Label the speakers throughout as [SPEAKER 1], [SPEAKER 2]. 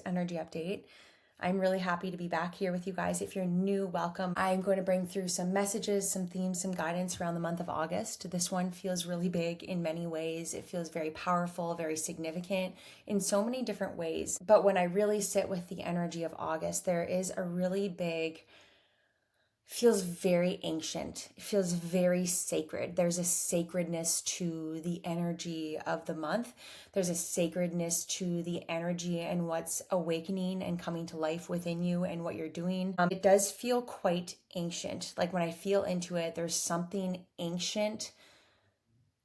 [SPEAKER 1] energy update. I'm really happy to be back here with you guys. If you're new, welcome. I'm going to bring through some messages, some themes, some guidance around the month of August. This one feels really big in many ways. It feels very powerful, very significant in so many different ways. But when I really sit with the energy of August, there is a really big, feels very ancient. It feels very sacred. There's a sacredness to the energy of the month. There's a sacredness to the energy and what's awakening and coming to life within you and what you're doing. It does feel quite ancient. Like when I feel into it, there's something ancient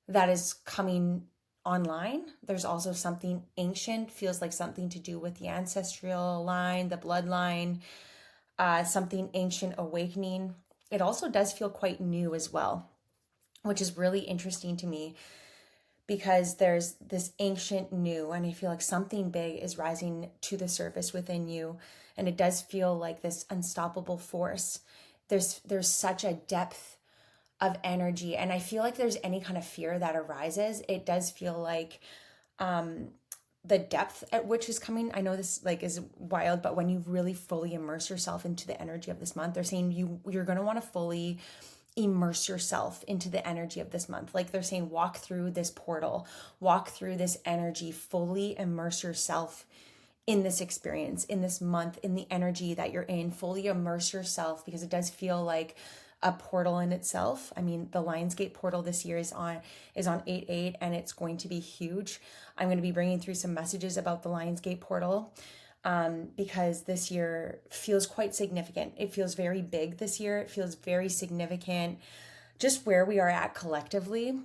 [SPEAKER 1] that is coming online. There's also something ancient, feels like something to do with the ancestral line, the bloodline, something ancient awakening. It also does feel quite new as well, which is really interesting to me because there's this ancient new, and I feel like something big is rising to the surface within you, and it does feel like this unstoppable force. There's such a depth of energy, and I feel like there's any kind of fear that arises, it does feel like the depth at which is coming. I know this like is wild, but when you really fully immerse yourself into the energy of this month, they're saying you're going to want to fully immerse yourself into the energy of this month. Like they're saying, walk through this portal, walk through this energy, fully immerse yourself in this experience, in this month, in the energy that you're in, fully immerse yourself, because it does feel like a portal in itself. I mean, the Lionsgate Portal this year is on 8/8, and it's going to be huge. I'm going to be bringing through some messages about the Lionsgate Portal because this year feels quite significant. It feels very big this year. It feels very significant, just where we are at collectively.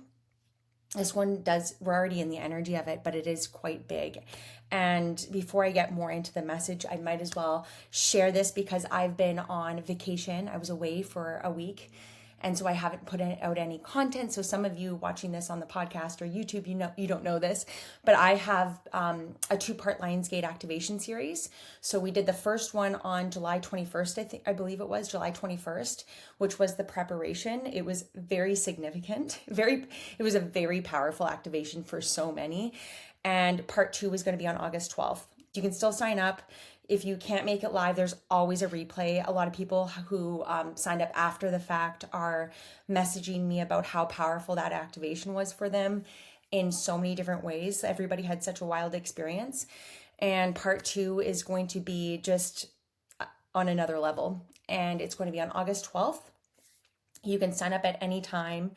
[SPEAKER 1] This one does, we're already in the energy of it, but it is quite big. And before I get more into the message, I might as well share this because I've been on vacation. I was away for a week, and so I haven't put out any content. So some of you watching this on the podcast or YouTube, you don't know this, but I have a 2-part Lionsgate activation series. So we did the first one on July 21st, I believe it was July 21st, which was the preparation. It was very significant. It was a very powerful activation for so many. And part 2 is going to be on August 12th. You can still sign up. If you can't make it live, there's always a replay. A lot of people who signed up after the fact are messaging me about how powerful that activation was for them in so many different ways. Everybody had such a wild experience. And part 2 is going to be just on another level. And it's going to be on August 12th. You can sign up at any time.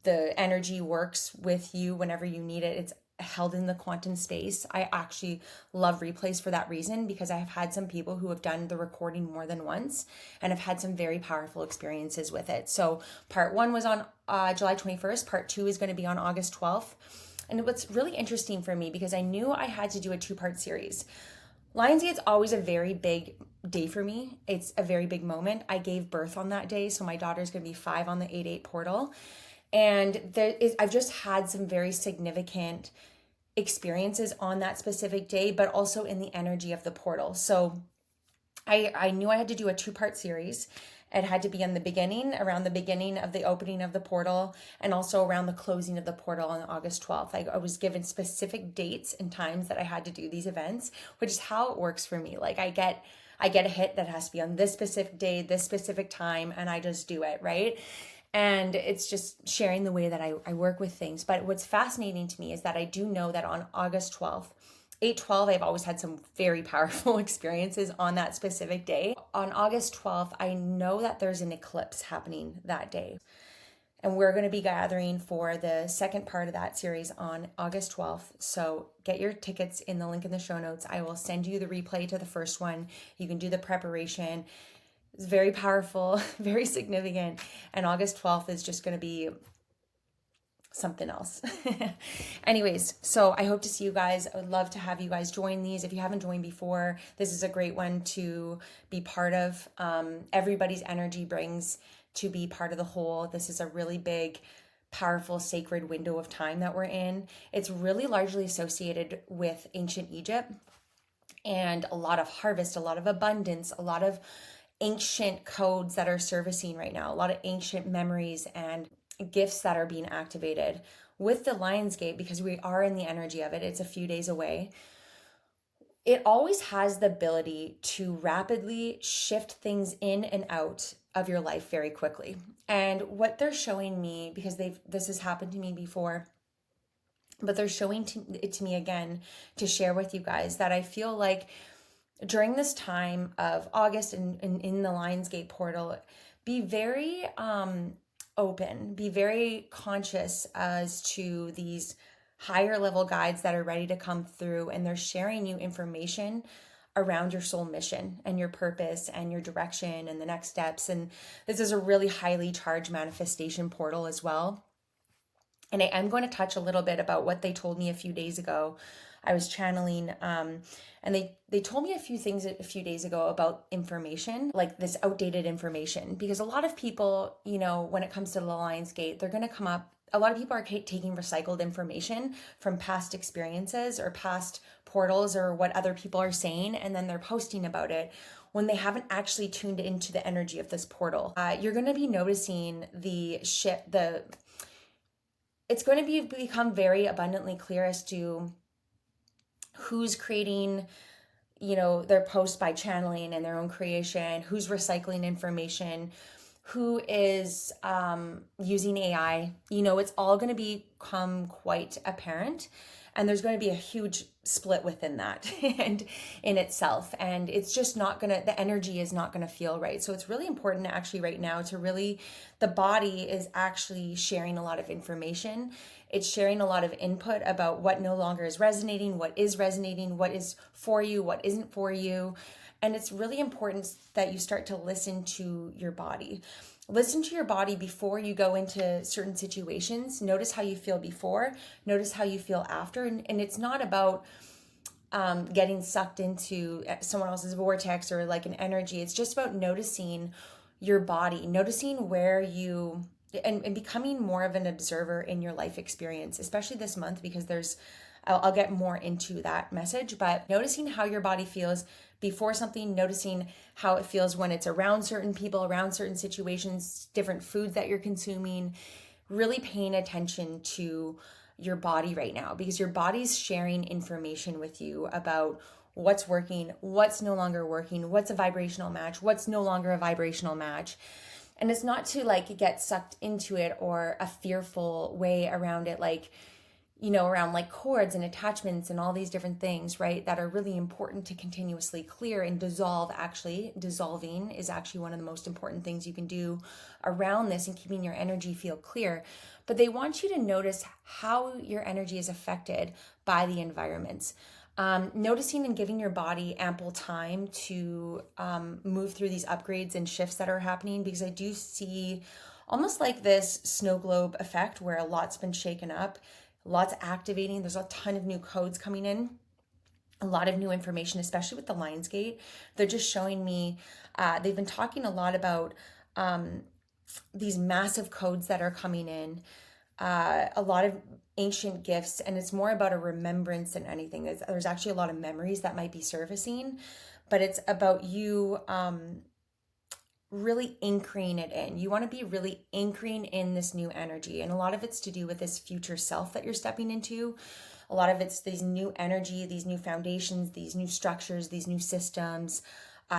[SPEAKER 1] The energy works with you whenever you need it. It's held in the quantum space. I actually love replays for that reason, because I have had some people who have done the recording more than once and have had some very powerful experiences with it. So part 1 was on July 21st. Part 2 is going to be on August 12th. And what's really interesting for me, because I knew I had to do a 2-part series. Lionsgate's always a very big day for me. It's a very big moment. I gave birth on that day, so my daughter's going to be 5 on the 8/8 portal. And I've just had some very significant experiences on that specific day, but also in the energy of the portal. So I knew I had to do a 2-part series. It had to be in the beginning, around the beginning of the opening of the portal, and also around the closing of the portal on August 12th. I was given specific dates and times that I had to do these events, which is how it works for me. Like I get a hit that has to be on this specific day, this specific time, and I just do it, right? And it's just sharing the way that I work with things. But what's fascinating to me is that I do know that on August 12th, 8/12, I've always had some very powerful experiences on that specific day. On August 12th, I know that there's an eclipse happening that day. And we're going to be gathering for the second part of that series on August 12th. So get your tickets in the link in the show notes. I will send you the replay to the first one. You can do the preparation. It's very powerful, very significant. And August 12th is just going to be something else. Anyways, so I hope to see you guys. I would love to have you guys join these. If you haven't joined before, this is a great one to be part of. Everybody's energy brings to be part of the whole. This is a really big, powerful, sacred window of time that we're in. It's really largely associated with ancient Egypt and a lot of harvest, a lot of abundance, a lot of ancient codes that are servicing right now, a lot of ancient memories and gifts that are being activated with the Lionsgate, because we are in the energy of it. It's a few days away. it always has the ability to rapidly shift things in and out of your life very quickly. And what they're showing me, because this has happened to me before, but they're showing it to me again to share with you guys, that I feel like during this time of August and in the Lionsgate Portal, be very open, be very conscious as to these higher level guides that are ready to come through, and they're sharing you information around your soul mission and your purpose and your direction and the next steps. And this is a really highly charged manifestation portal as well. And I am going to touch a little bit about what they told me a few days ago. I was channeling, and they told me a few things a few days ago about information, like this outdated information. Because a lot of people, when it comes to the Lionsgate, they're going to come up. A lot of people are taking recycled information from past experiences or past portals or what other people are saying, and then they're posting about it when they haven't actually tuned into the energy of this portal. You're going to be noticing it's going to become very abundantly clear as to who's creating, their post by channeling and their own creation, who's recycling information, who is using AI. It's all going to become quite apparent. And there's going to be a huge split within that and in itself. And it's just the energy is not going to feel right. So it's really important actually right now the body is actually sharing a lot of information. It's sharing a lot of input about what no longer is resonating, what is for you, what isn't for you. And it's really important that you start to listen to your body. Listen to your body before you go into certain situations. Notice how you feel before, notice how you feel after. And it's not about getting sucked into someone else's vortex or like an energy. It's just about noticing your body, noticing where you, and becoming more of an observer in your life experience, especially this month, because I'll get more into that message, but noticing how your body feels before something, noticing how it feels when it's around certain people, around certain situations, different foods that you're consuming, really paying attention to your body right now, because your body's sharing information with you about what's working, what's no longer working, what's a vibrational match, what's no longer a vibrational match. And it's not to get sucked into it or a fearful way around it, around cords and attachments and all these different things, right, that are really important to continuously clear and dissolve. Actually, dissolving is actually one of the most important things you can do around this and keeping your energy feel clear. But they want you to notice how your energy is affected by the environments. Noticing and giving your body ample time to move through these upgrades and shifts that are happening, because I do see almost like this snow globe effect where a lot's been shaken up, lots activating. There's a ton of new codes coming in, a lot of new information, especially with the Lionsgate. They're just showing me, they've been talking a lot about these massive codes that are coming in, a lot of ancient gifts, and it's more about a remembrance than anything. There's actually a lot of memories that might be surfacing, but it's about you really anchoring it in. You want to be really anchoring in this new energy. And a lot of it's to do with this future self that you're stepping into. A lot of it's these new energy, these new foundations, these new structures, these new systems,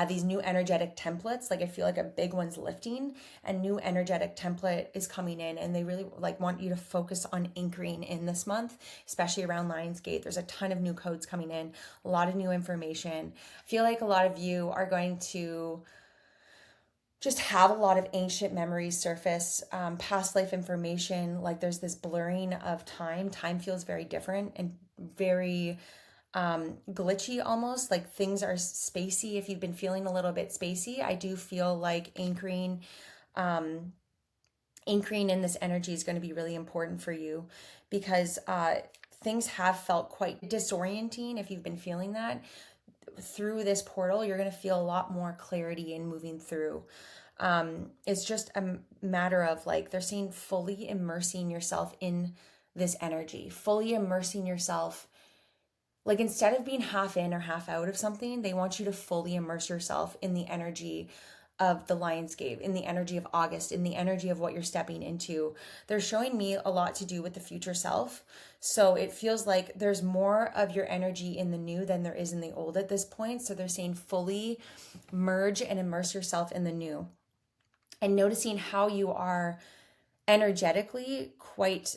[SPEAKER 1] these new energetic templates. I feel like a big one's lifting, a new energetic template is coming in, and they really want you to focus on anchoring in this month, especially around Lionsgate. There's a ton of new codes coming in, a lot of new information. I feel like a lot of you are going to just have a lot of ancient memories surface, past life information. There's this blurring of time. Time feels very different and very glitchy almost. Things are spacey. If you've been feeling a little bit spacey, I do feel like anchoring in this energy is going to be really important for you, because things have felt quite disorienting. If you've been feeling that, through this portal, you're going to feel a lot more clarity in moving through. It's just a matter of they're saying fully immersing yourself in this energy, fully immersing yourself. Instead of being half in or half out of something, they want you to fully immerse yourself in the energy of the Lionsgate, in the energy of August, in the energy of what you're stepping into. They're showing me a lot to do with the future self. So it feels like there's more of your energy in the new than there is in the old at this point. So they're saying fully merge and immerse yourself in the new, and noticing how you are energetically quite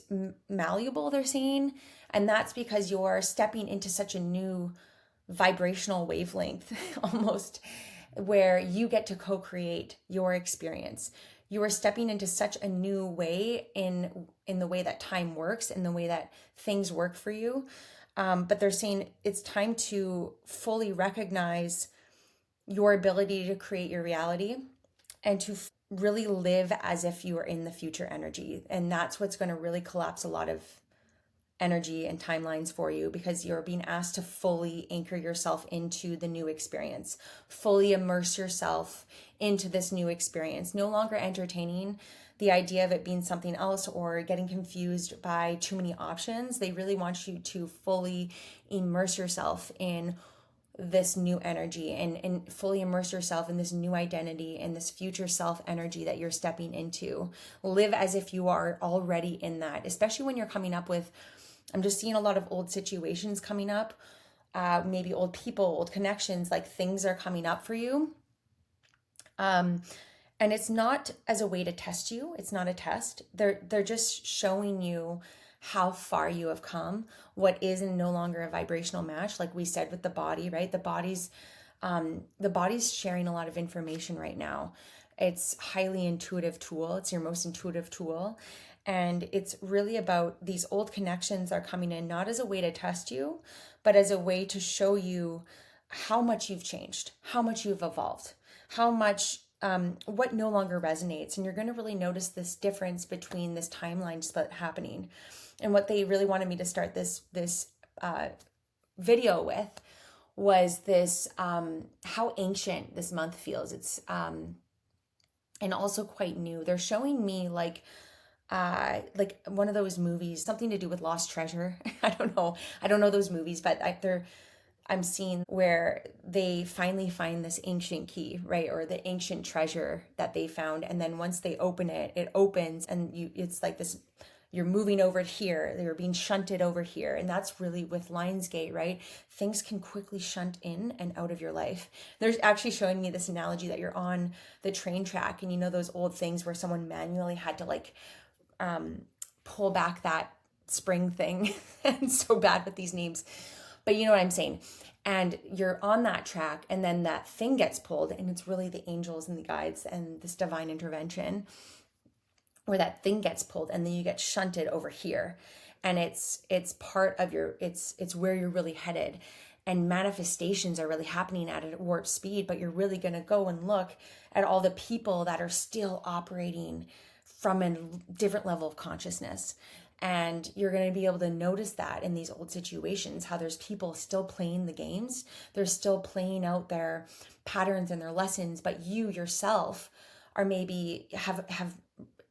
[SPEAKER 1] malleable, they're saying. And that's because you're stepping into such a new vibrational wavelength almost, where you get to co-create your experience. You are stepping into such a new way in the way that time works, in the way that things work for you. But they're saying it's time to fully recognize your ability to create your reality and to really live as if you are in the future energy. And that's what's going to really collapse a lot of energy and timelines for you, because you're being asked to fully anchor yourself into the new experience, fully immerse yourself into this new experience, no longer entertaining the idea of it being something else or getting confused by too many options. They really want you to fully immerse yourself in this new energy, and fully immerse yourself in this new identity and this future self energy that you're stepping into. Live as if you are already in that, especially when you're coming up with, I'm just seeing a lot of old situations coming up, maybe old people, old connections, like things are coming up for you. And it's not as a way to test you. It's not a test. They're just showing you how far you have come, what is no longer a vibrational match, like we said with the body, right? The body's sharing a lot of information right now. It's highly intuitive tool. It's your most intuitive tool. And it's really about these old connections are coming in, not as a way to test you, but as a way to show you how much you've changed, how much you've evolved, how much what no longer resonates. And you're going to really notice this difference between this timeline split happening. And what they really wanted me to start this video with was this how ancient this month feels. It's and also quite new. They're showing me like one of those movies, something to do with lost treasure. I don't know those movies, but I'm seeing where they finally find this ancient key, right? Or the ancient treasure that they found. And then once they open it, it opens, and it's like this, you're moving over here, they're being shunted over here. And that's really with Lionsgate, right? Things can quickly shunt in and out of your life. They're actually showing me this analogy that you're on the train track, and you know those old things where someone manually had to like pull back that spring thing. And so bad with these names, but you know what I'm saying. And you're on that track, and then that thing gets pulled, and it's really the angels and the guides and this divine intervention, where that thing gets pulled, and then you get shunted over here, and it's part of your, it's where you're really headed. And manifestations are really happening at a warp speed, but you're really going to go and look at all the people that are still operating from a different level of consciousness. And you're going to be able to notice that in these old situations, how there's people still playing the games. They're still playing out their patterns and their lessons, but you yourself are maybe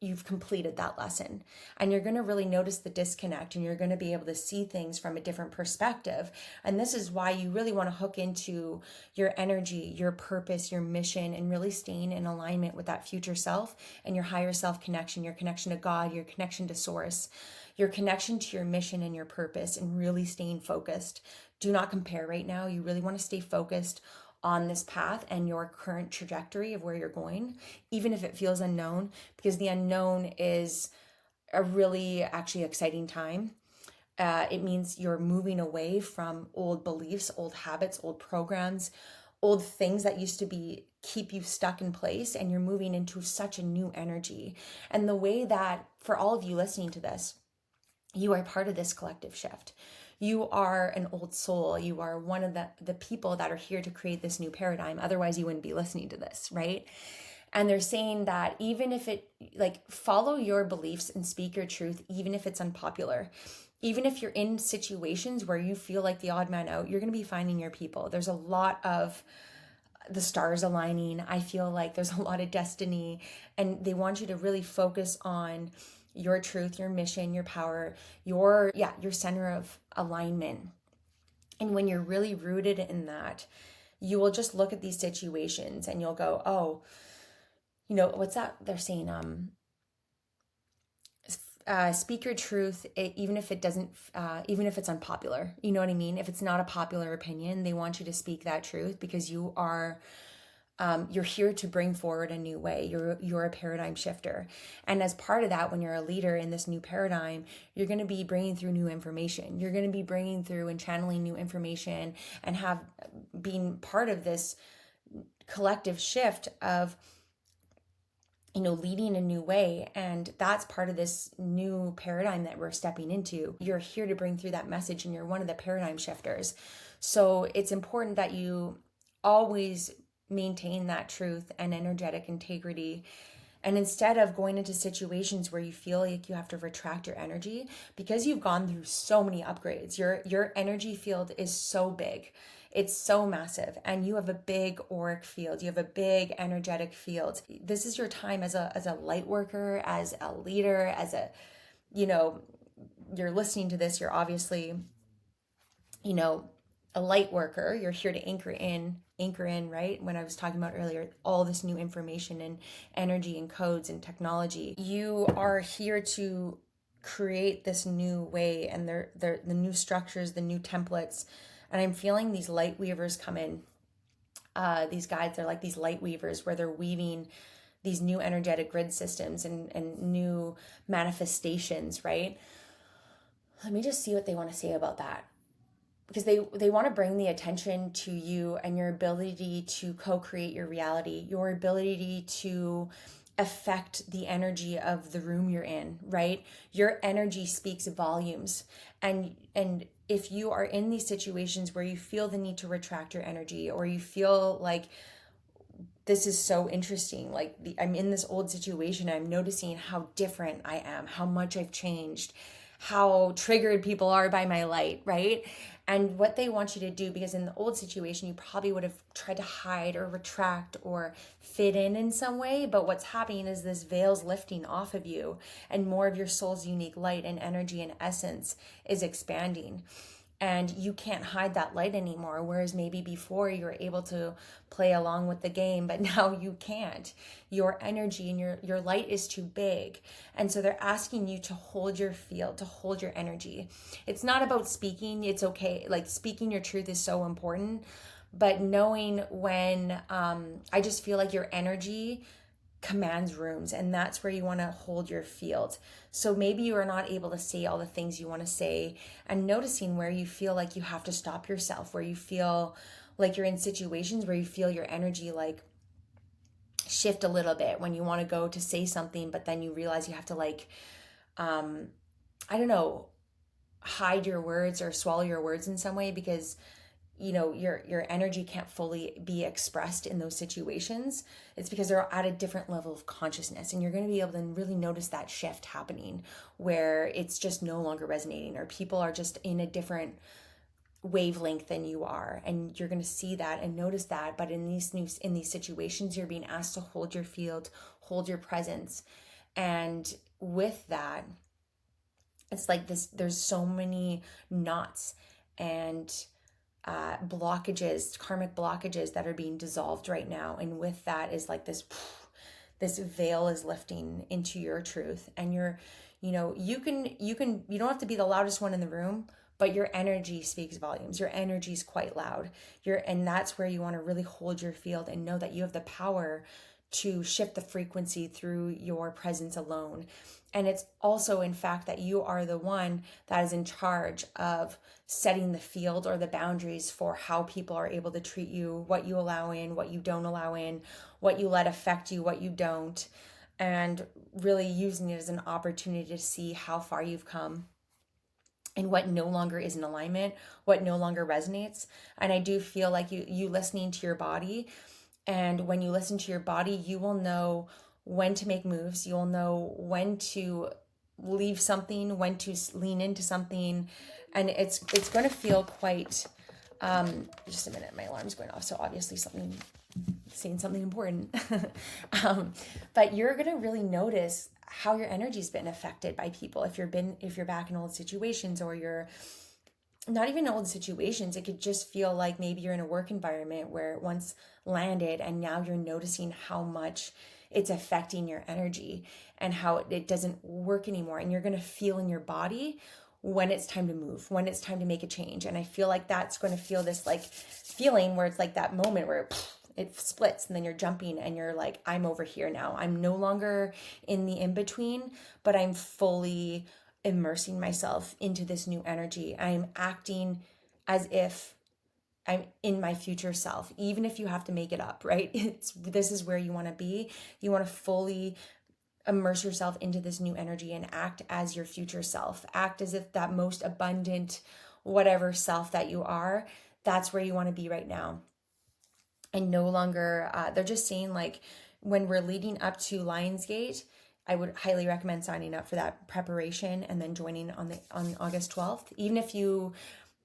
[SPEAKER 1] you've completed that lesson, and you're going to really notice the disconnect, and you're going to be able to see things from a different perspective. And this is why you really want to hook into your energy, your purpose, your mission, and really staying in alignment with that future self and your higher self connection, your connection to God, your connection to source, your connection to your mission and your purpose, and really staying focused. Do not compare right now. You really want to stay focused on this path and your current trajectory of where you're going, even if it feels unknown, because the unknown is a really actually exciting time. It means you're moving away from old beliefs, old habits, old programs, old things that used to keep you stuck in place, and you're moving into such a new energy. And the way that, for all of you listening to this, you are part of this collective shift. You are an old soul. You are one of the people that are here to create this new paradigm. Otherwise, you wouldn't be listening to this, right? And they're saying that even if follow your beliefs and speak your truth, even if it's unpopular, even if you're in situations where you feel like the odd man out, you're going to be finding your people. There's a lot of the stars aligning. I feel like there's a lot of destiny, and they want you to really focus on your truth, your mission, your power, your center of alignment. And when you're really rooted in that, you will just look at these situations and you'll go, oh, what's that they're saying? Speak your truth, even if it doesn't, even if it's unpopular. You know what I mean? If it's not a popular opinion, they want you to speak that truth because you're here to bring forward a new way. You're a paradigm shifter, and as part of that, when you're a leader in this new paradigm, you're going to be bringing through new information. You're going to be bringing through and channeling new information, and have been part of this collective shift of leading a new way. And that's part of this new paradigm that we're stepping into. You're here to bring through that message, and you're one of the paradigm shifters. So it's important that you always maintain that truth and energetic integrity. And instead of going into situations where you feel like you have to retract your energy, because you've gone through so many upgrades, your energy field is so big. It's so massive, and you have a big auric field. You have a big energetic field. This is your time as a light worker, as a leader, as a, you're listening to this, you're obviously, a light worker. You're here to anchor in, right? When I was talking about earlier, all this new information and energy and codes and technology, you are here to create this new way, and they're the new structures, the new templates. And I'm feeling these light weavers come in. These guides, they're like these light weavers, where they're weaving these new energetic grid systems and new manifestations, right? Let me just see what they want to say about that. Because they want to bring the attention to you and your ability to co-create your reality, your ability to affect the energy of the room you're in, right? Your energy speaks volumes. And if you are in these situations where you feel the need to retract your energy, or you feel like this is so interesting, like I'm in this old situation, I'm noticing how different I am, how much I've changed, how triggered people are by my light, right? And what they want you to do, because in the old situation, you probably would have tried to hide or retract or fit in some way. But what's happening is this veil's lifting off of you, and more of your soul's unique light and energy and essence is expanding. And you can't hide that light anymore. Whereas maybe before you were able to play along with the game, but now you can't. Your energy and your light is too big. And so they're asking you to hold your field, to hold your energy. It's not about speaking. It's okay. Like, speaking your truth is so important. But knowing when, I just feel like your energy commands rooms, and that's where you want to hold your field. So maybe you are not able to say all the things you want to say, and noticing where you feel like you have to stop yourself, where you feel like you're in situations where you feel your energy like shift a little bit when you want to go to say something, but then you realize you have to I don't know, hide your words or swallow your words in some way, because your energy can't fully be expressed in those situations. It's because they're at a different level of consciousness, and you're going to be able to really notice that shift happening, where it's just no longer resonating, or people are just in a different wavelength than you are, and you're going to see that and notice that. But in these situations, you're being asked to hold your field, hold your presence. And with that, it's like this, there's so many knots and blockages, karmic blockages, that are being dissolved right now. And with that is like this veil is lifting into your truth. And you don't have to be the loudest one in the room, but your energy speaks volumes. Your energy is quite loud. And that's where you want to really hold your field and know that you have the power to shift the frequency through your presence alone. And it's also, in fact, that you are the one that is in charge of setting the field or the boundaries for how people are able to treat you, what you allow in, what you don't allow in, what you let affect you, what you don't, and really using it as an opportunity to see how far you've come and what no longer is in alignment, what no longer resonates. And I do feel like you listening to your body, and when you listen to your body, you will know when to make moves. You'll know when to leave something, when to lean into something. And it's going to feel quite, just a minute, my alarm's going off. So obviously saying something important. But you're going to really notice how your energy's been affected by people. If you're back in old situations, or you're not even old situations. It could just feel like maybe you're in a work environment where it once landed and now you're noticing how much it's affecting your energy and how it doesn't work anymore. And you're going to feel in your body when it's time to move, when it's time to make a change. And I feel like that's going to feel this like feeling where it's like that moment where it splits and then you're jumping and you're like, I'm over here now. I'm no longer in the in-between, but I'm fully immersing myself into this new energy. I'm acting as if I'm in my future self, even if you have to make it up, right? This is where you want to be. You want to fully immerse yourself into this new energy and act as your future self. Act as if that most abundant, whatever self that you are, that's where you want to be right now. And no longer, they're just saying like when we're leading up to Lionsgate, I would highly recommend signing up for that preparation and then joining on August 12th. Even if you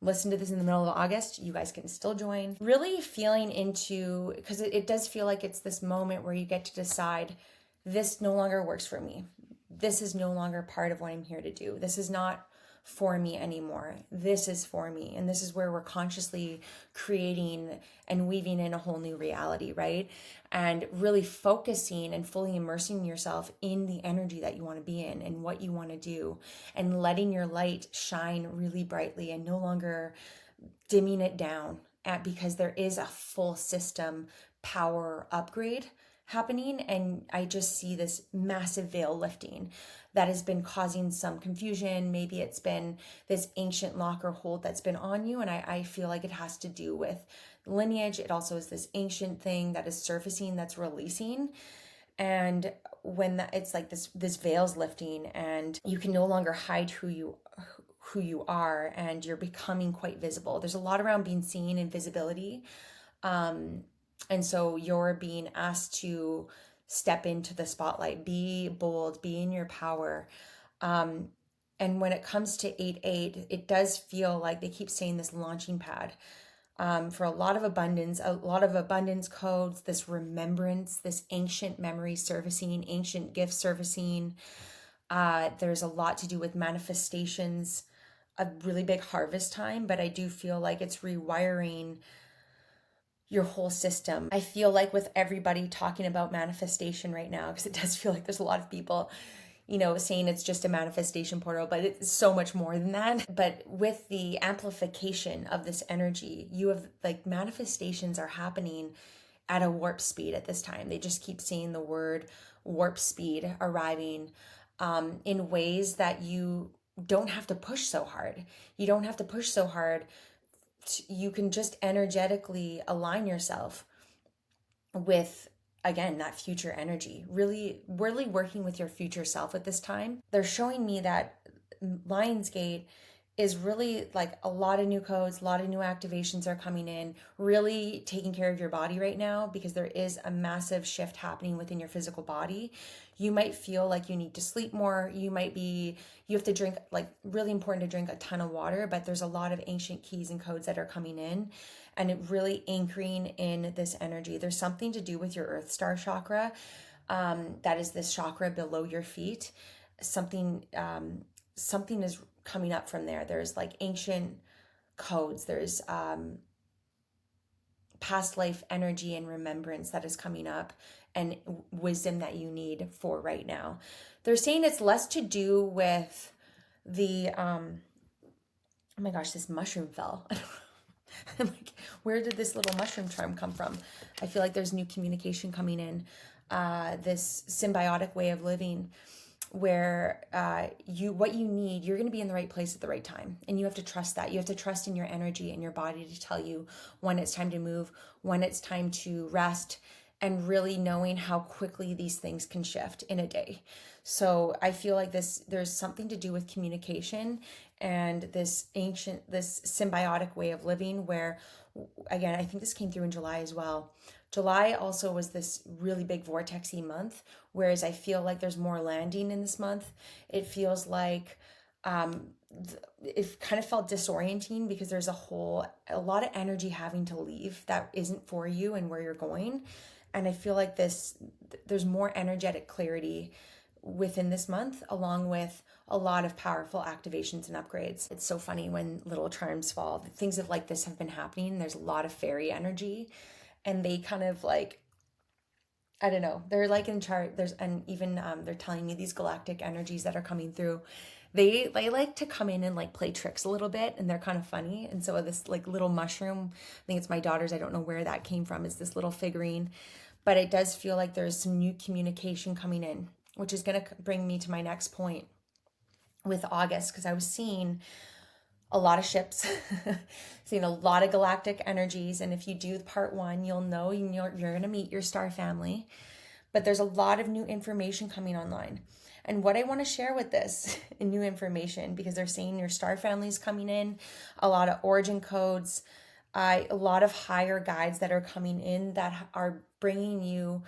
[SPEAKER 1] listen to this in the middle of August, you guys can still join. Really feeling into, because it does feel like it's this moment where you get to decide, this no longer works for me. This is no longer part of what I'm here to do. This is not for me anymore. This is for me. And this is where we're consciously creating and weaving in a whole new reality, right? And really focusing and fully immersing yourself in the energy that you want to be in and what you want to do, and letting your light shine really brightly and no longer dimming it down because there is a full system power upgrade happening. And I just see this massive veil lifting that has been causing some confusion. Maybe it's been this ancient lock or hold that's been on you. And I feel like it has to do with lineage. It also is this ancient thing that is surfacing, that's releasing. And when it's like this veil's lifting and you can no longer hide who you are, and you're becoming quite visible. There's a lot around being seen and visibility. And so you're being asked to step into the spotlight, be bold, be in your power. And when it comes to 8-8, it does feel like they keep saying this launching pad for a lot of abundance codes, this remembrance, this ancient memory servicing, ancient gift servicing. There's a lot to do with manifestations, a really big harvest time, but I do feel like it's rewiring your whole system. I feel like with everybody talking about manifestation right now, because it does feel like there's a lot of people, saying it's just a manifestation portal, but it's so much more than that. But with the amplification of this energy, you have like manifestations are happening at a warp speed at this time. They just keep saying the word warp speed arriving in ways that you don't have to push so hard. You don't have to push so hard. You can just energetically align yourself with, again, that future energy, really working with your future self at this time. They're showing me that Lionsgate is really like a lot of new codes, a lot of new activations are coming in, really taking care of your body right now, because there is a massive shift happening within your physical body. You might feel like you need to sleep more. You have to drink, like really important to drink a ton of water, but there's a lot of ancient keys and codes that are coming in and it really anchoring in this energy. There's something to do with your Earth Star chakra. That is this chakra below your feet. Something is coming up from there. There's like ancient codes. There's past life energy and remembrance that is coming up, and wisdom that you need for right now. They're saying it's less to do with the oh my gosh, this mushroom fell. I'm like, where did this little mushroom charm come from? I feel like there's new communication coming in, this symbiotic way of living, where what you need, you're going to be in the right place at the right time, and you have to trust that. You have to trust in your energy and your body to tell you when it's time to move, when it's time to rest, and really knowing how quickly these things can shift in a day. So I feel like there's something to do with communication and this symbiotic way of living, where, again, I think this came through in July as well. July also was this really big vortexy month, whereas I feel like there's more landing in this month. It feels like it kind of felt disorienting because there's a lot of energy having to leave that isn't for you and where you're going. And I feel like there's more energetic clarity within this month, along with a lot of powerful activations and upgrades. It's so funny when little charms fall. Things of like this have been happening. There's a lot of fairy energy, and they kind of like, I don't know, they're like in chart. There's, and even they're telling me these galactic energies that are coming through. They like to come in and like play tricks a little bit, and they're kind of funny. And so this like little mushroom, I think it's my daughter's, I don't know where that came from, is this little figurine. But it does feel like there's some new communication coming in, which is going to bring me to my next point with August, because I was seeing a lot of ships, seeing a lot of galactic energies. And if you do part one, you'll know you're going to meet your star family. But there's a lot of new information coming online. And what I want to share with this new information, because they're saying your star family is coming in, a lot of origin codes, a lot of higher guides that are coming in that are bringing you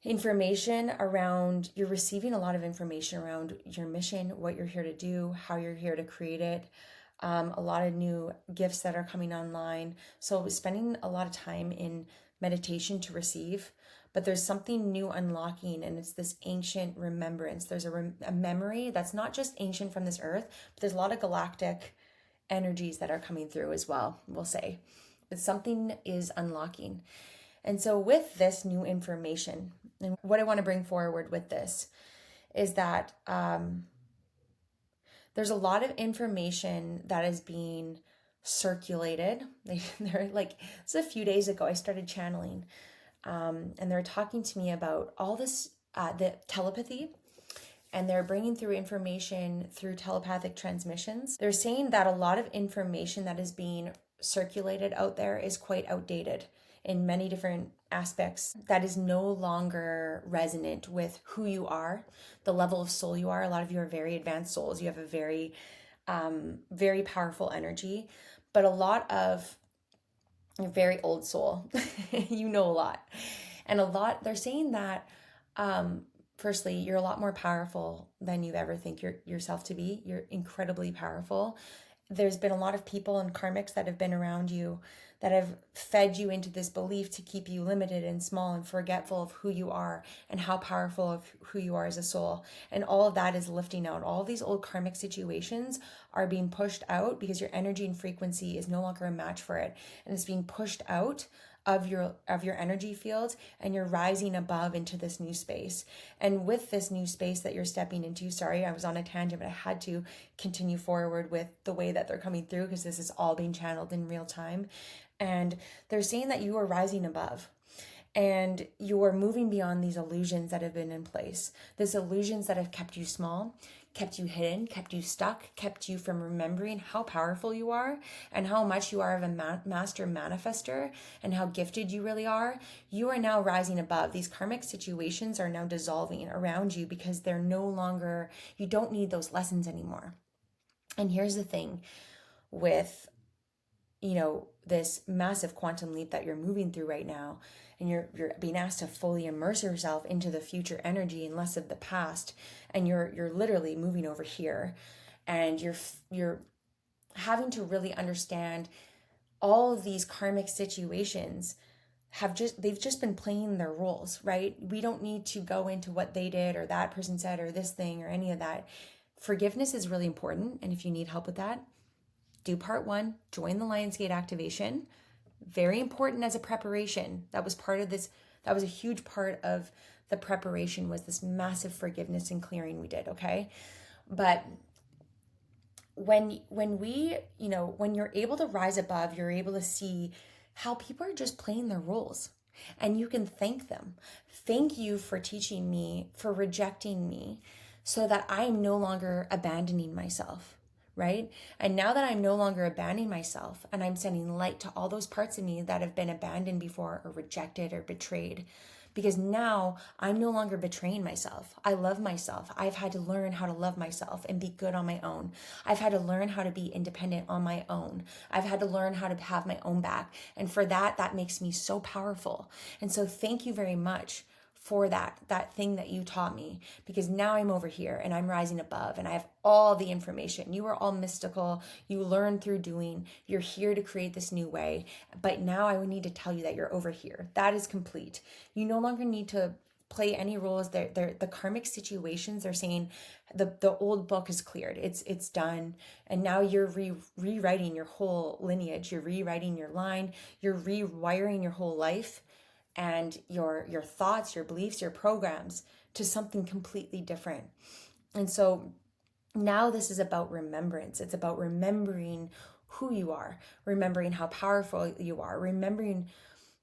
[SPEAKER 1] information around, you're receiving a lot of information around your mission, what you're here to do, how you're here to create it. A lot of new gifts that are coming online. So spending a lot of time in meditation to receive, but there's something new unlocking, and it's this ancient remembrance. There's a memory that's not just ancient from this earth, but there's a lot of galactic energies that are coming through as well, we'll say. But something is unlocking. And so with this new information, and what I want to bring forward with this is that there's a lot of information that is being circulated. They're like, it's a few days ago, I started channeling, and they're talking to me about all this, the telepathy, and they're bringing through information through telepathic transmissions. They're saying that a lot of information that is being circulated out there is quite outdated in many different aspects, that is no longer resonant with who you are, the level of soul you are. A lot of you are very advanced souls. You have a very, very powerful energy, but a lot of you're very old soul. You know a lot. And a lot, they're saying that, firstly, you're a lot more powerful than you ever think yourself to be. You're incredibly powerful. There's been a lot of people and karmics that have been around you that have fed you into this belief to keep you limited and small and forgetful of who you are and how powerful of who you are as a soul. And all of that is lifting out. All of these old karmic situations are being pushed out because your energy and frequency is no longer a match for it. And it's being pushed out of your energy field, and you're rising above into this new space. And with this new space that you're stepping into, sorry, I was on a tangent, but I had to continue forward with the way that they're coming through, because this is all being channeled in real time. And they're saying that you are rising above, and you are moving beyond these illusions that have been in place. These illusions that have kept you small, kept you hidden, kept you stuck, kept you from remembering how powerful you are and how much you are of a master manifester and how gifted you really are. You are now rising above. These karmic situations are now dissolving around you because they're no longer, you don't need those lessons anymore. And here's the thing with, this massive quantum leap that you're moving through right now, and you're being asked to fully immerse yourself into the future energy and less of the past, and you're literally moving over here, and you're having to really understand all of these karmic situations they've just been playing their roles, right? We don't need to go into what they did or that person said or this thing or any of that. Forgiveness is really important, and if you need help with that, do part one, join the Lionsgate activation. Very important as a preparation. That was part of this. That was a huge part of the preparation, was this massive forgiveness and clearing we did, okay? But when we, when you're able to rise above, you're able to see how people are just playing their roles. And you can thank them. Thank you for teaching me, for rejecting me, so that I'm no longer abandoning myself. Right? And now that I'm no longer abandoning myself, and I'm sending light to all those parts of me that have been abandoned before or rejected or betrayed, because now I'm no longer betraying myself. I love myself. I've had to learn how to love myself and be good on my own. I've had to learn how to be independent on my own. I've had to learn how to have my own back. And for that makes me so powerful. And so thank you very much for that thing that you taught me, because now I'm over here and I'm rising above and I have all the information. You are all mystical. You learn through doing. You're here to create this new way. But now I would need to tell you that you're over here. That is complete. You no longer need to play any roles. They're the karmic situations. They're saying the old book is cleared. It's done, and now you're rewriting your whole lineage. You're rewriting your line. You're rewiring your whole life, and your thoughts, your beliefs, your programs to something completely different. And so now this is about remembrance. It's about remembering who you are, remembering how powerful you are, remembering,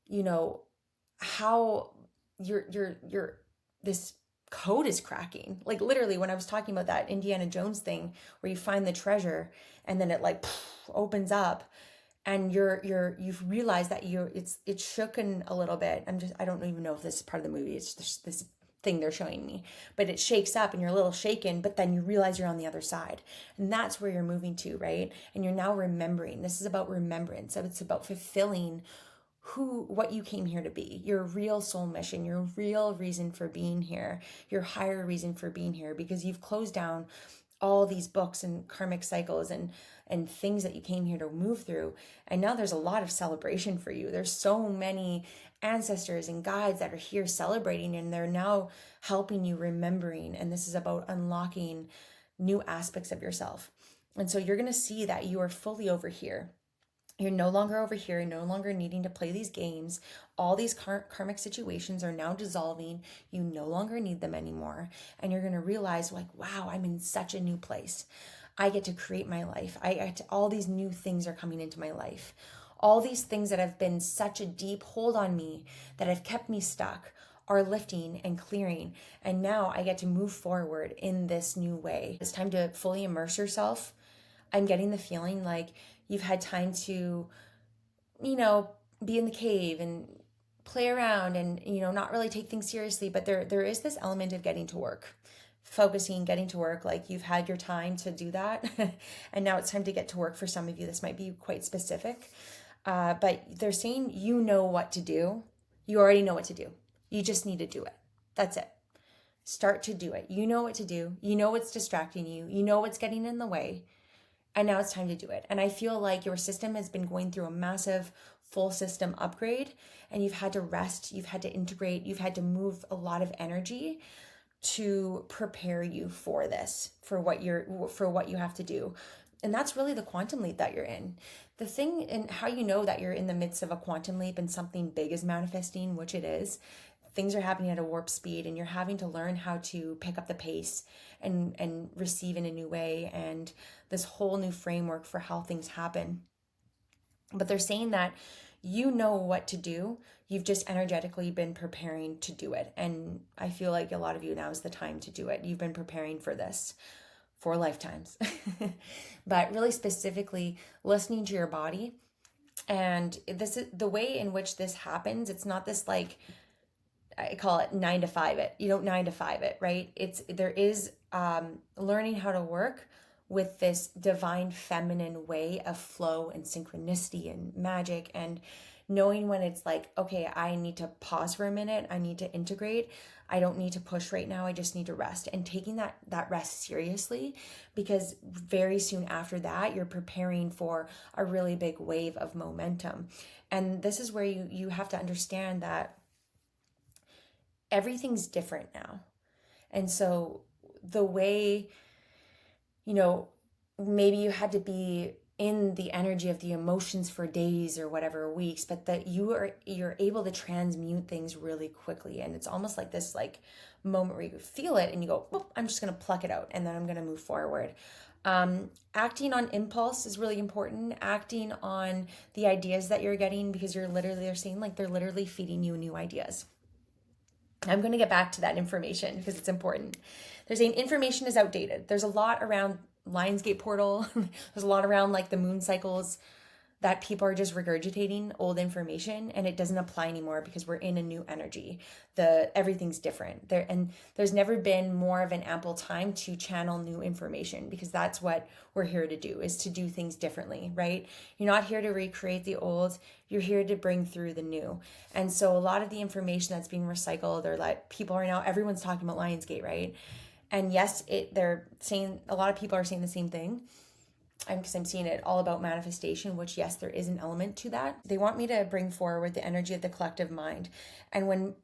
[SPEAKER 1] you know, how your this code is cracking. Like literally when I was talking about that Indiana Jones thing where you find the treasure and then it like opens up and you've realized that it's shooken a little bit. I don't even know if this is part of the movie. It's just this thing they're showing me, but it shakes up and you're a little shaken, but then you realize you're on the other side, and that's where you're moving to, right? And you're now remembering. This is about remembrance. It's about fulfilling what you came here to be, your real soul mission, your real reason for being here, your higher reason for being here, because you've closed down all these books and karmic cycles and things that you came here to move through. And now there's a lot of celebration for you. There's so many ancestors and guides that are here celebrating, and they're now helping you remembering. And this is about unlocking new aspects of yourself. And so you're going to see that you are fully over here. You're no longer over here. You're no longer needing to play these games. All these karmic situations are now dissolving. You no longer need them anymore. And you're going to realize like, wow, I'm in such a new place. I get to create my life. All these new things are coming into my life. All these things that have been such a deep hold on me, that have kept me stuck, are lifting and clearing. And now I get to move forward in this new way. It's time to fully immerse yourself. I'm getting the feeling like you've had time to, be in the cave and play around and, not really take things seriously. But there is this element of getting to work, focusing, getting to work. Like you've had your time to do that. And now it's time to get to work for some of you. This might be quite specific. But they're saying you know what to do. You already know what to do. You just need to do it. That's it. Start to do it. You know what to do. You know what's distracting you. You know what's getting in the way. And now it's time to do it. And I feel like your system has been going through a massive full system upgrade, and you've had to rest, you've had to integrate, you've had to move a lot of energy to prepare you for this, for what you have to do. And that's really the quantum leap that you're in. The thing, and how you know that you're in the midst of a quantum leap and something big is manifesting, which it is. Things are happening at a warp speed, and you're having to learn how to pick up the pace and receive in a new way, and this whole new framework for how things happen. But they're saying that you know what to do. You've just energetically been preparing to do it. And I feel like a lot of you, now is the time to do it. You've been preparing for this for lifetimes. But really specifically listening to your body. And this is the way in which this happens. It's not this like, I call it 9 to 5 it. You don't 9 to 5 it, right? There is learning how to work with this divine feminine way of flow and synchronicity and magic, and knowing when it's like, okay, I need to pause for a minute. I need to integrate. I don't need to push right now. I just need to rest, and taking that rest seriously, because very soon after that, you're preparing for a really big wave of momentum. And this is where you have to understand that everything's different now. And so the way, maybe you had to be in the energy of the emotions for days or whatever weeks, but that you're able to transmute things really quickly. And it's almost like this like moment where you feel it and you go, oh, I'm just going to pluck it out and then I'm going to move forward. Acting on impulse is really important. Acting on the ideas that you're getting, because they're saying like they're literally feeding you new ideas. I'm going to get back to that information because it's important. They're saying information is outdated. There's a lot around Lionsgate Portal. There's a lot around like the moon cycles that people are just regurgitating old information, and it doesn't apply anymore because we're in a new energy. Everything's different there, and there's never been more of an ample time to channel new information, because that's what we're here to do, is to do things differently, right? You're not here to recreate the old, you're here to bring through the new. And so a lot of the information that's being recycled, or like everyone's talking about Lionsgate, right? And yes, they're saying, a lot of people are saying the same thing. Because I'm seeing it all about manifestation, which yes, there is an element to that. They want me to bring forward the energy of the collective mind. And when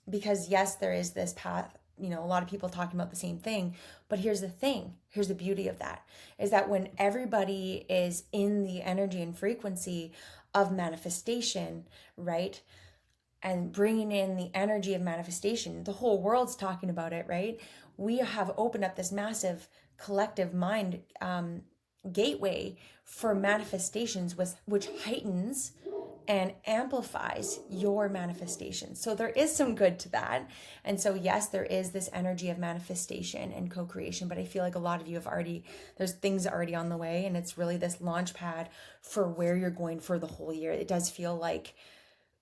[SPEAKER 1] because yes, there is this path, a lot of people talking about the same thing, but here's the thing, here's the beauty of that, is that when everybody is in the energy and frequency of manifestation, right, and bringing in the energy of manifestation, the whole world's talking about it, right? We have opened up this massive collective mind gateway for manifestations, which heightens and amplifies your manifestation. So there is some good to that. And so, yes, there is this energy of manifestation and co-creation, but I feel like a lot of you have already, there's things already on the way, and it's really this launch pad for where you're going for the whole year. It does feel like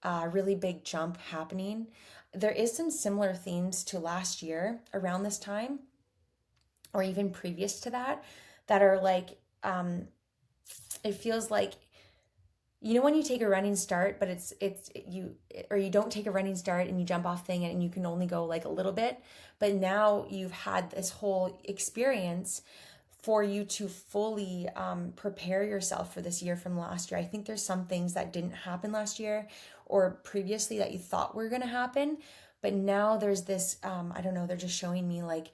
[SPEAKER 1] a really big jump happening. There is some similar themes to last year around this time, or even previous to that, that are like, it feels like, when you take a running start, but you don't take a running start and you jump off thing and you can only go like a little bit, but now you've had this whole experience for you to fully prepare yourself for this year from last year. I think there's some things that didn't happen last year or previously that you thought were going to happen, but now there's this, I don't know, they're just showing me like,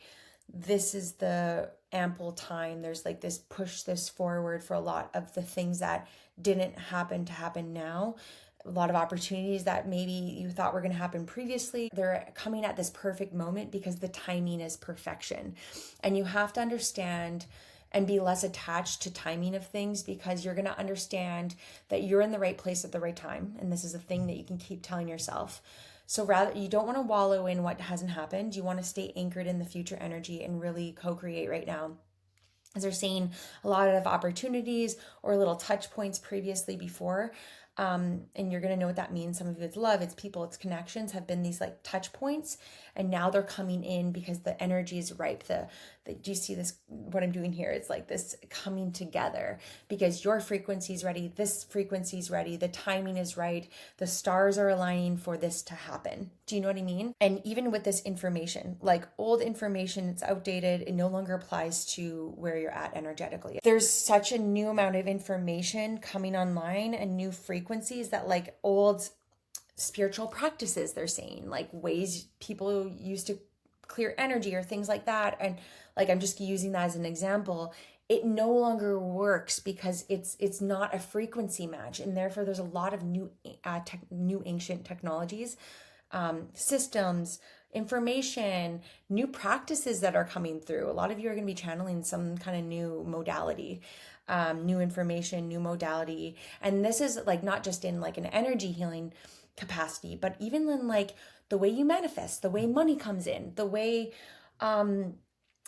[SPEAKER 1] this is the ample time. There's like this push this forward for a lot of the things that didn't happen to happen now. A lot of opportunities that maybe you thought were going to happen previously, they're coming at this perfect moment because the timing is perfection. And you have to understand and be less attached to timing of things, because you're going to understand that you're in the right place at the right time. And this is a thing that you can keep telling yourself. So rather, you don't want to wallow in what hasn't happened. You want to stay anchored in the future energy and really co-create right now. As they're seeing a lot of opportunities or little touch points previously before. And you're going to know what that means. Some of you, it's love, it's people, it's connections, have been these like touch points. And now they're coming in because the energy is ripe. Do you see this? What I'm doing here? It's like this coming together because your frequency is ready. This frequency is ready. The timing is right. The stars are aligning for this to happen. Do you know what I mean? And even with this information, like old information, it's outdated. It no longer applies to where you're at energetically. There's such a new amount of information coming online and new frequencies that like old spiritual practices, they're saying, like ways people used to clear energy or things like that. And like, I'm just using that as an example. It no longer works because it's not a frequency match. And therefore there's a lot of new ancient technologies, systems, information, new practices that are coming through. A lot of you are going to be channeling some kind of new modality, new information, new modality. And this is like not just in like an energy healing capacity, but even in like the way you manifest, the way money comes in, the way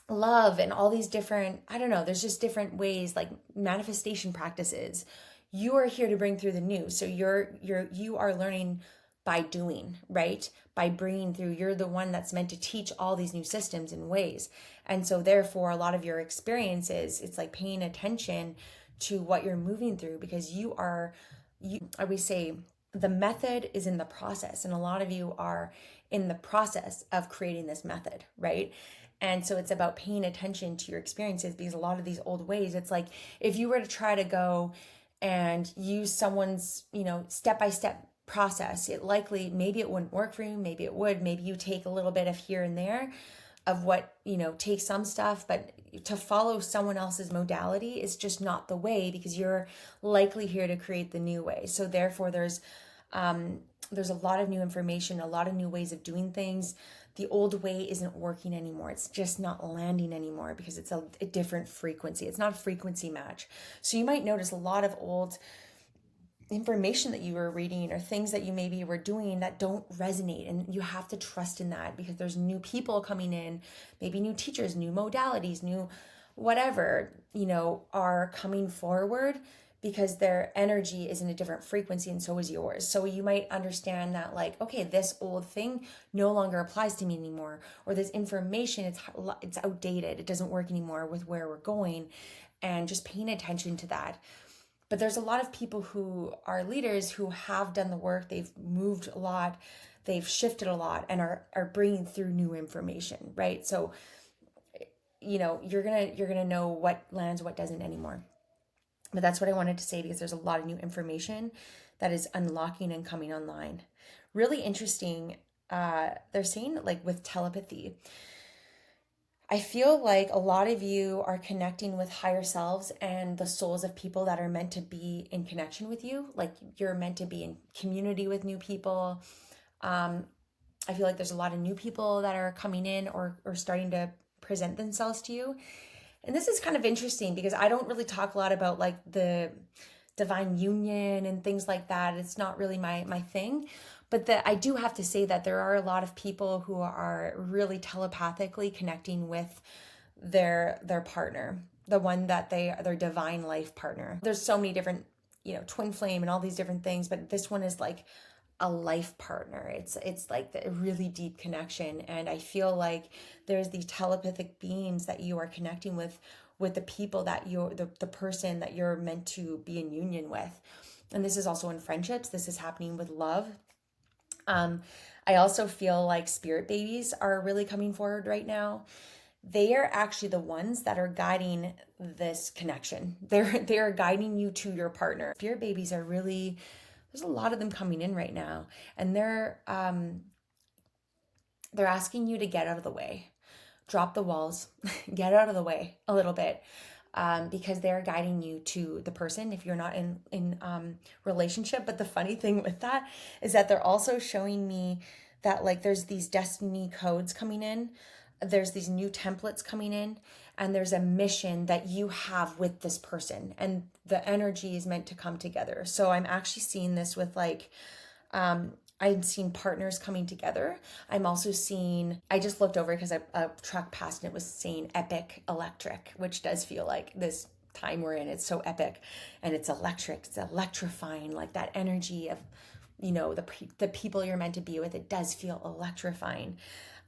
[SPEAKER 1] love, and all these different, I don't know, there's just different ways, like manifestation practices. You are here to bring through the new. So you are learning by doing, right? By bringing through, you're the one that's meant to teach all these new systems and ways. And so therefore a lot of your experiences, it's like paying attention to what you're moving through, because I always say the method is in the process. And a lot of you are in the process of creating this method, right? And so it's about paying attention to your experiences, because a lot of these old ways, it's like if you were to try to go and use someone's, step-by-step process, maybe it wouldn't work for you, maybe it would, maybe you take a little bit of here and there of what, take some stuff, but to follow someone else's modality is just not the way, because you're likely here to create the new way. So therefore there's a lot of new information, a lot of new ways of doing things. The old way isn't working anymore. It's just not landing anymore because it's a different frequency. It's not a frequency match. So you might notice a lot of old information that you were reading or things that you maybe were doing that don't resonate, and you have to trust in that, because there's new people coming in, maybe new teachers, new modalities, new whatever, are coming forward, because their energy is in a different frequency and so is yours. So you might understand that like, okay, this old thing no longer applies to me anymore, or this information, it's outdated, it doesn't work anymore with where we're going, and just paying attention to that. But there's a lot of people who are leaders who have done the work, they've moved a lot, they've shifted a lot, and are bringing through new information, right? So, you're gonna know what lands, what doesn't anymore. But that's what I wanted to say, because there's a lot of new information that is unlocking and coming online. Really interesting. they're saying like with telepathy. I feel like a lot of you are connecting with higher selves and the souls of people that are meant to be in connection with you. Like you're meant to be in community with new people. I feel like there's a lot of new people that are coming in or starting to present themselves to you. And this is kind of interesting because I don't really talk a lot about like the divine union and things like that. It's not really my thing. But that I do have to say that there are a lot of people who are really telepathically connecting with their partner, the one that their divine life partner. There's so many different, twin flame and all these different things, but this one is like a life partner. It's like a really deep connection, and I feel like there's these telepathic beings that you are connecting with the people that the person that you're meant to be in union with. And this is also in friendships. This is happening with love. I also feel like spirit babies are really coming forward right now. They are actually the ones that are guiding this connection. They are guiding you to your partner. Spirit babies are really, there's a lot of them coming in right now, and they're asking you to get out of the way, drop the walls, get out of the way a little bit. Because they're guiding you to the person if you're not in relationship. But the funny thing with that is that they're also showing me that like there's these destiny codes coming in, there's these new templates coming in, and there's a mission that you have with this person, and the energy is meant to come together. So I'm actually seeing this with like I'm seeing partners coming together. I'm also seeing, I just looked over because a truck passed and it was saying epic electric, which does feel like this time we're in. It's so epic and it's electric. It's electrifying, like that energy of, the people you're meant to be with. It does feel electrifying.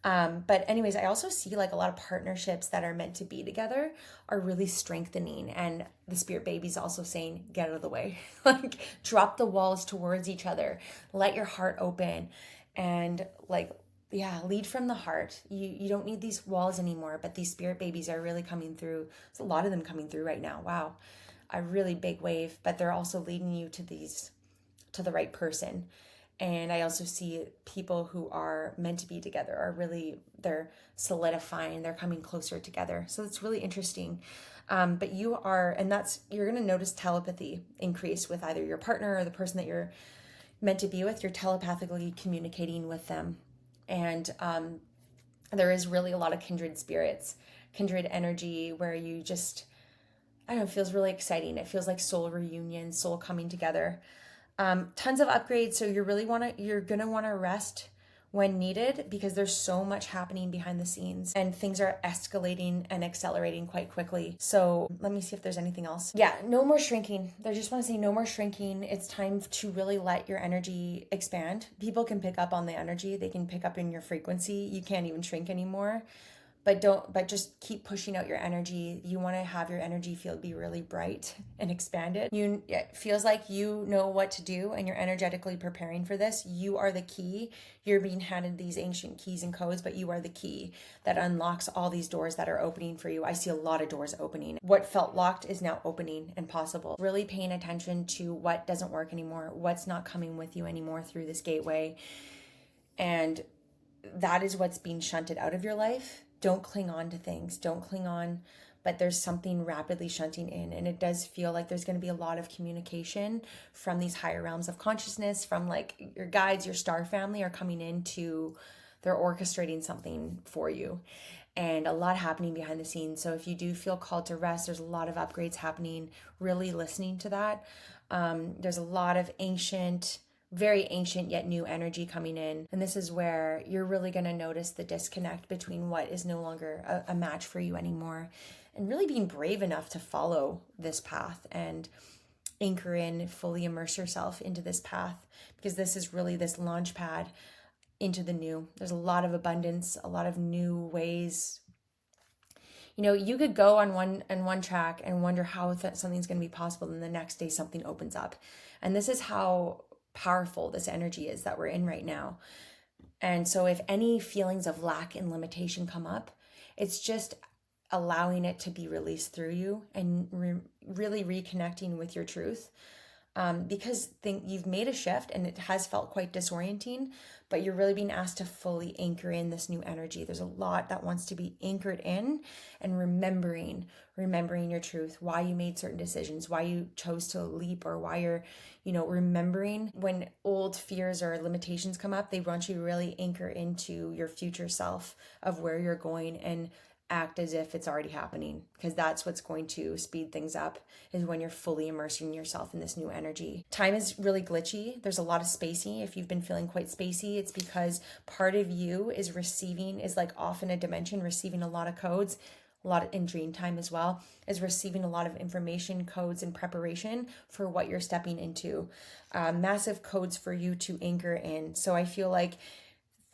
[SPEAKER 1] But anyways, I also see like a lot of partnerships that are meant to be together are really strengthening. And the spirit baby's also saying, get out of the way, like drop the walls towards each other, let your heart open, and like, yeah, lead from the heart. You don't need these walls anymore, but these spirit babies are really coming through. There's a lot of them coming through right now. Wow. A really big wave, but they're also leading you to the right person. And I also see people who are meant to be together are really, they're solidifying, they're coming closer together. So it's really interesting. But you're going to notice telepathy increase with either your partner or the person that you're meant to be with. You're telepathically communicating with them. And there is really a lot of kindred spirits, kindred energy where you just, I don't know, it feels really exciting. It feels like soul reunion, soul coming together. Tons of upgrades. So you're going to want to rest when needed because there's so much happening behind the scenes and things are escalating and accelerating quite quickly. So let me see if there's anything else. Yeah, no more shrinking. I just want to say no more shrinking. It's time to really let your energy expand. People can pick up on the energy. They can pick up in your frequency. You can't even shrink anymore. But just keep pushing out your energy. You want to have your energy field be really bright and expanded. It feels like you know what to do and you're energetically preparing for this. You are the key. You're being handed these ancient keys and codes, but you are the key that unlocks all these doors that are opening for you. I see a lot of doors opening. What felt locked is now opening and possible. Really paying attention to what doesn't work anymore, what's not coming with you anymore through this gateway. And that is what's being shunted out of your life. Don't cling on to things. Don't cling on, but there's something rapidly shunting in. And it does feel like there's going to be a lot of communication from these higher realms of consciousness, from like your guides, your star family are coming into, they're orchestrating something for you. And a lot happening behind the scenes. So if you do feel called to rest, there's a lot of upgrades happening, really listening to that. There's a lot of very ancient yet new energy coming in. And this is where you're really going to notice the disconnect between what is no longer a match for you anymore, and really being brave enough to follow this path and anchor in, fully immerse yourself into this path, because this is really this launch pad into the new. There's a lot of abundance, a lot of new ways. You could go on one track and wonder how something's going to be possible, and the next day something opens up. And this is how powerful this energy is that we're in right now. And so if any feelings of lack and limitation come up, it's just allowing it to be released through you and really reconnecting with your truth. because you've made a shift and it has felt quite disorienting, but you're really being asked to fully anchor in this new energy. There's a lot that wants to be anchored in, and remembering your truth, why you made certain decisions, why you chose to leap, or why you're, remembering when old fears or limitations come up. They want you to really anchor into your future self of where you're going and act as if it's already happening, because that's what's going to speed things up, is when you're fully immersing yourself in this new energy. Time is really glitchy. There's a lot of spacey. If you've been feeling quite spacey, it's because part of you is like off in a dimension, receiving a lot of codes, a lot in dream time as well, is receiving a lot of information, codes, and preparation for what you're stepping into. Massive codes for you to anchor in. So I feel like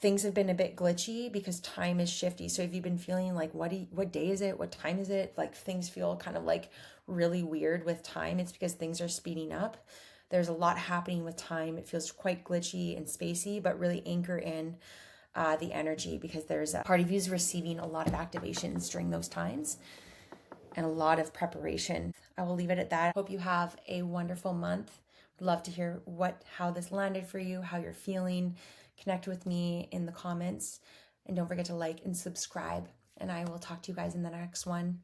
[SPEAKER 1] things have been a bit glitchy because time is shifty. So if you've been feeling like, what day is it? What time is it? Like things feel kind of like really weird with time. It's because things are speeding up. There's a lot happening with time. It feels quite glitchy and spacey, but really anchor in the energy, because there's a part of you is receiving a lot of activations during those times and a lot of preparation. I will leave it at that. Hope you have a wonderful month. Love to hear how this landed for you, how you're feeling. Connect with me in the comments, and don't forget to like and subscribe, and I will talk to you guys in the next one.